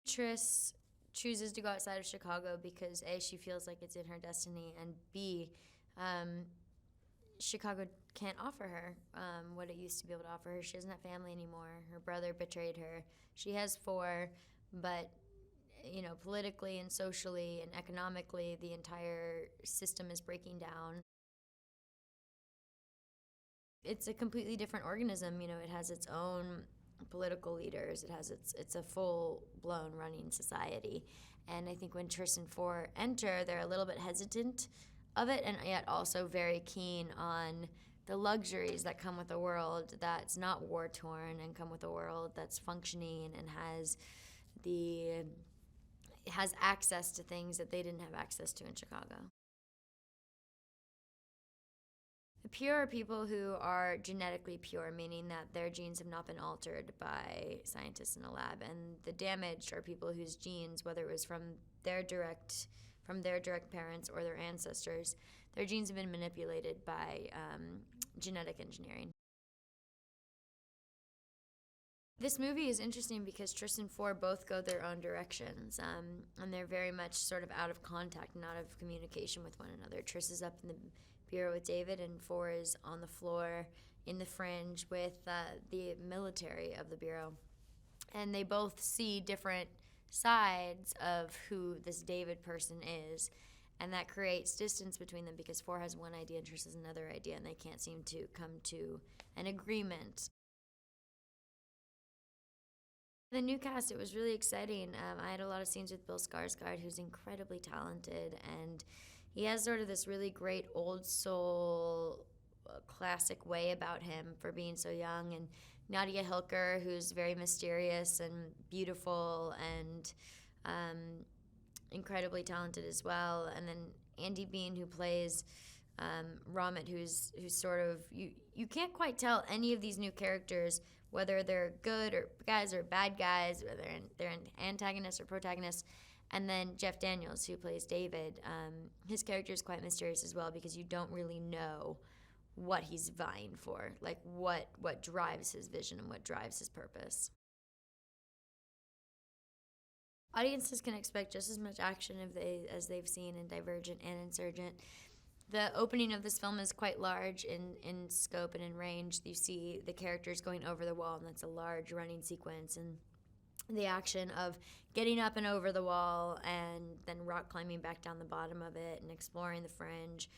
Triss chooses to go outside of Chicago because A, she feels like it's in her destiny, and B, Chicago can't offer her what it used to be able to offer her. She doesn't have family anymore. Her brother betrayed her. She has four, but politically and socially and economically, the entire system is breaking down. It's a completely different organism. It has its own political leaders. It's a full-blown running society. And I think when Triss and Four enter, they're a little bit hesitant of it, and yet also very keen on the luxuries that come with a world that's not war-torn, and come with a world that's functioning and has access to things that they didn't have access to in Chicago. The pure are people who are genetically pure, meaning that their genes have not been altered by scientists in a lab. And the damaged are people whose genes, whether it was from their direct parents or their ancestors, their genes have been manipulated by genetic engineering. This movie is interesting because Triss and Four both go their own directions, and they're very much sort of out of contact and out of communication with one another. Triss is up in the bureau with David, and Four is on the floor in the fringe with the military of the bureau. And they both see different sides of who this David person is, and that creates distance between them because Four has one idea and Triss has another idea, and they can't seem to come to an agreement. The new cast, it was really exciting. I had a lot of scenes with Bill Skarsgård, who's incredibly talented, and he has sort of this really great old soul classic way about him for being so young. And Nadia Hilker, who's very mysterious and beautiful and incredibly talented as well. And then Andy Bean, who plays Ramit, who's sort of, you can't quite tell any of these new characters whether they're good or guys or bad guys, whether they're antagonists or protagonists. And then Jeff Daniels, who plays David, his character is quite mysterious as well because you don't really know what he's vying for, like what drives his vision and what drives his purpose. Audiences can expect just as much action as they've seen in Divergent and Insurgent. The opening of this film is quite large in scope and in range. You see the characters going over the wall, and that's a large running sequence, and the action of getting up and over the wall and then rock climbing back down the bottom of it and exploring the fringe.